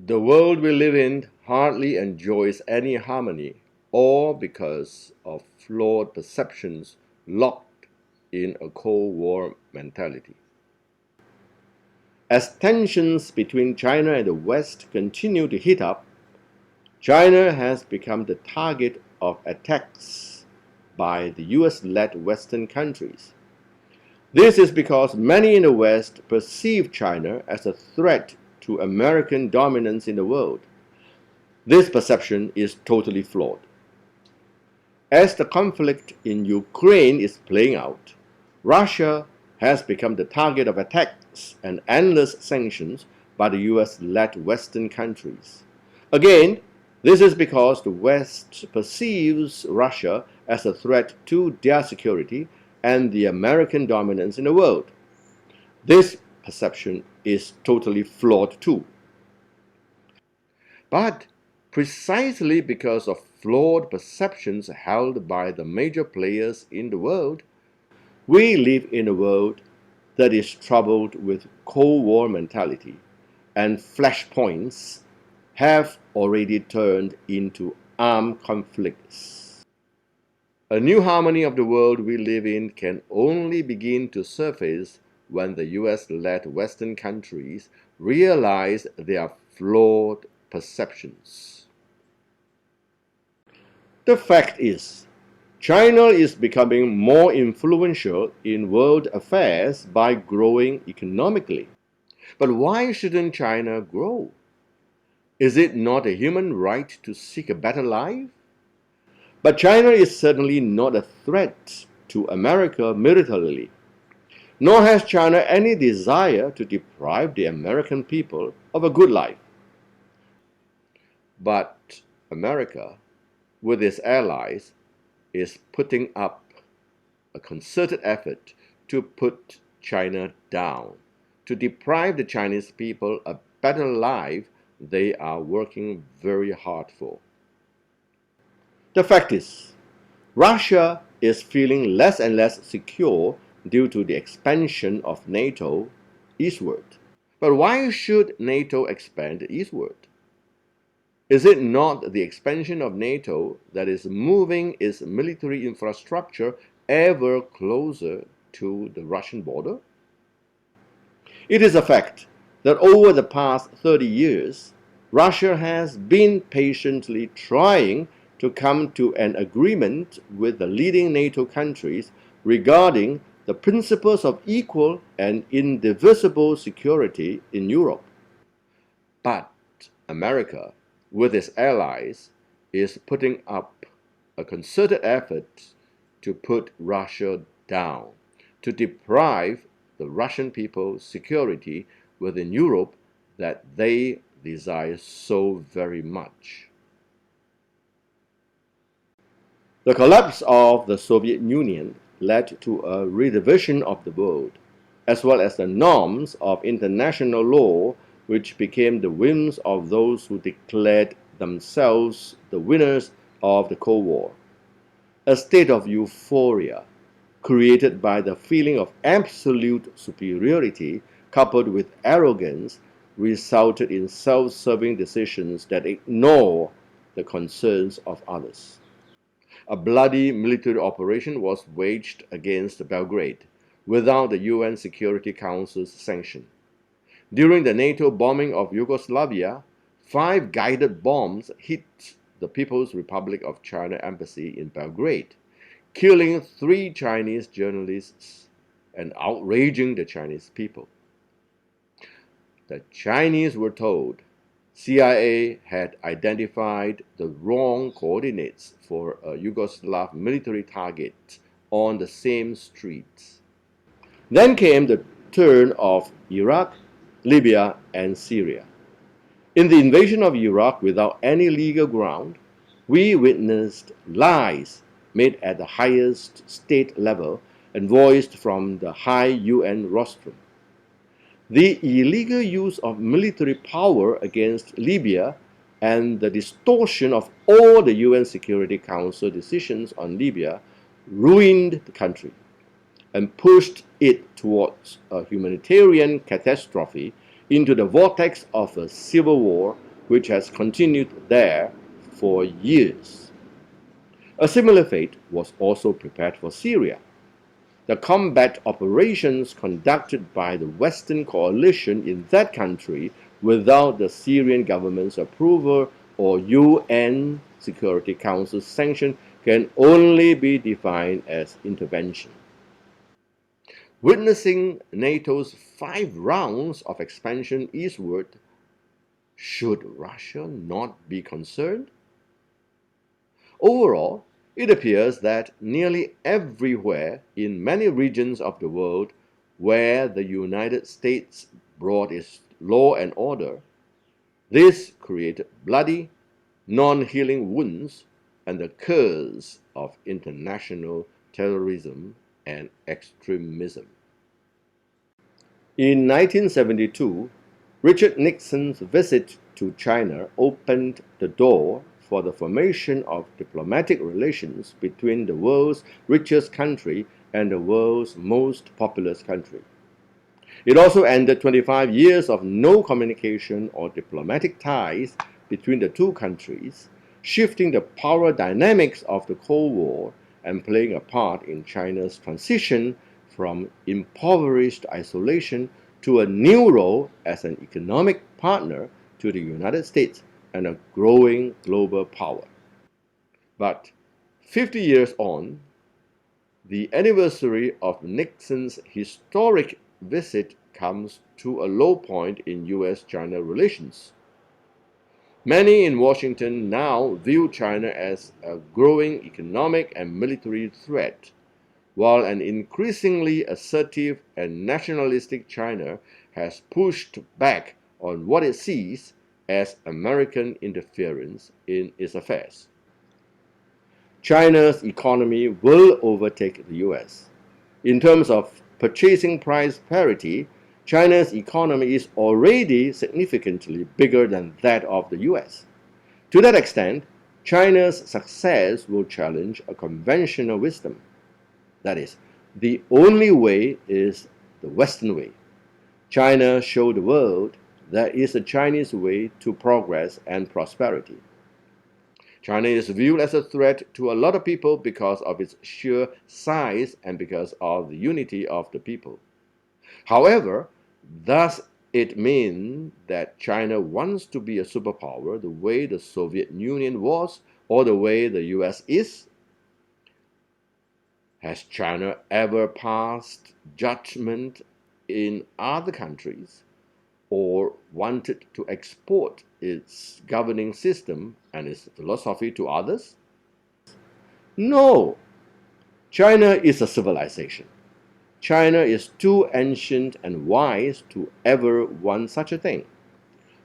The world we live in hardly enjoys any harmony, all because of flawed perceptions locked in a Cold War mentality. As tensions between China and the West continue to heat up, China has become the target of attacks by the US-led Western countries. This is because many in the West perceive China as a threat to American dominance in the world. This perception is totally flawed. As the conflict in Ukraine is playing out, Russia has become the target of attacks and endless sanctions by the US-led Western countries. Again, this is because the West perceives Russia as a threat to their security and the American dominance in the world. This perception is totally flawed too. But precisely because of flawed perceptions held by the major players in the world, we live in a world that is troubled with Cold War mentality, and flashpoints have already turned into armed conflicts. A new harmony of the world we live in can only begin to surface when the US-led Western countries realize their flawed perceptions. The fact is, China is becoming more influential in world affairs by growing economically. But why shouldn't China grow? Is it not a human right to seek a better life? But China is certainly not a threat to America militarily, nor has China any desire to deprive the American people of a good life. But America, with its allies, is putting up a concerted effort to put China down, to deprive the Chinese people a better life they are working very hard for. The fact is, Russia is feeling less and less secure due to the expansion of NATO eastward. But why should NATO expand eastward? Is it not the expansion of NATO that is moving its military infrastructure ever closer to the Russian border? It is a fact that over the past 30 years, Russia has been patiently trying to come to an agreement with the leading NATO countries regarding the principles of equal and indivisible security in Europe. But America, with its allies, is putting up a concerted effort to put Russia down, to deprive the Russian people security within Europe that they desire so very much. The collapse of the Soviet Union led to a redivision of the world, as well as the norms of international law, which became the whims of those who declared themselves the winners of the Cold War. A state of euphoria created by the feeling of absolute superiority coupled with arrogance resulted in self-serving decisions that ignore the concerns of others. A bloody military operation was waged against Belgrade without the UN Security Council's sanction. During the NATO bombing of Yugoslavia, 5 guided bombs hit the People's Republic of China embassy in Belgrade, killing 3 Chinese journalists and outraging the Chinese people. The Chinese were told CIA had identified the wrong coordinates for a Yugoslav military target on the same streets. Then came the turn of Iraq, Libya, and Syria. In the invasion of Iraq without any legal ground, we witnessed lies made at the highest state level and voiced from the high UN rostrum. The illegal use of military power against Libya and the distortion of all the UN Security Council decisions on Libya ruined the country and pushed it towards a humanitarian catastrophe into the vortex of a civil war which has continued there for years. A similar fate was also prepared for Syria. The combat operations conducted by the Western coalition in that country without the Syrian government's approval or UN Security Council sanction can only be defined as intervention. Witnessing NATO's 5 rounds of expansion eastward, should Russia not be concerned? Overall, it appears that nearly everywhere in many regions of the world where the United States brought its law and order, this created bloody, non-healing wounds and the curse of international terrorism and extremism. In 1972, Richard Nixon's visit to China opened the door for the formation of diplomatic relations between the world's richest country and the world's most populous country. It also ended 25 years of no communication or diplomatic ties between the two countries, shifting the power dynamics of the Cold War and playing a part in China's transition from impoverished isolation to a new role as an economic partner to the United States and a growing global power. But 50 years on, the anniversary of Nixon's historic visit comes to a low point in US-China relations. Many in Washington now view China as a growing economic and military threat, while an increasingly assertive and nationalistic China has pushed back on what it sees as American interference in its affairs. China's economy will overtake the US. In terms of purchasing price parity, China's economy is already significantly bigger than that of the US. To that extent, China's success will challenge a conventional wisdom. That is, the only way is the Western way. China showed the world there is a Chinese way to progress and prosperity. China is viewed as a threat to a lot of people because of its sheer size and because of the unity of the people. However, does it mean that China wants to be a superpower the way the Soviet Union was or the way the US is? Has China ever passed judgment in other countries or wanted to export its governing system and its philosophy to others? No. China is a civilization. China is too ancient and wise to ever want such a thing.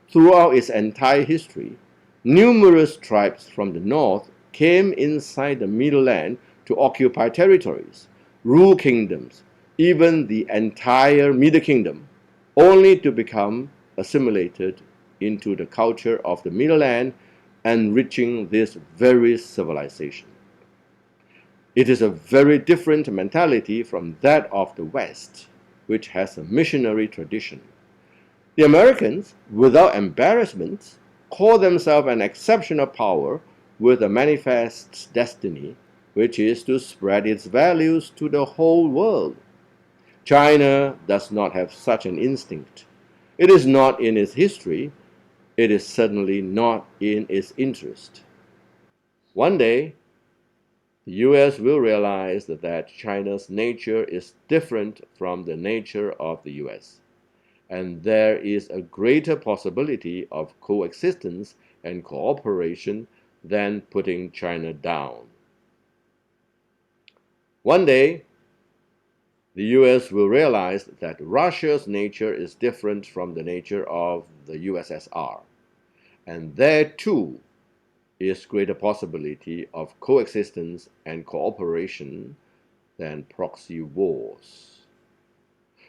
Throughout its entire history, numerous tribes from the north came inside the Middle Land to occupy territories, rule kingdoms, even the entire Middle Kingdom, only to become assimilated into the culture of the Middle Land, enriching this very civilization. It is a very different mentality from that of the West, which has a missionary tradition. The Americans, without embarrassment, call themselves an exceptional power with a manifest destiny, which is to spread its values to the whole world. China does not have such an instinct. It is not in its history. It is certainly not in its interest. One day, the US will realize that China's nature is different from the nature of the US, and there is a greater possibility of coexistence and cooperation than putting China down. One day, the US will realize that Russia's nature is different from the nature of the USSR, and there too is greater possibility of coexistence and cooperation than proxy wars.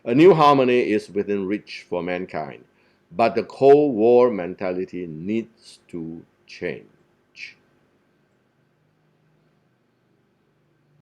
A new harmony is within reach for mankind, but the Cold War mentality needs to change.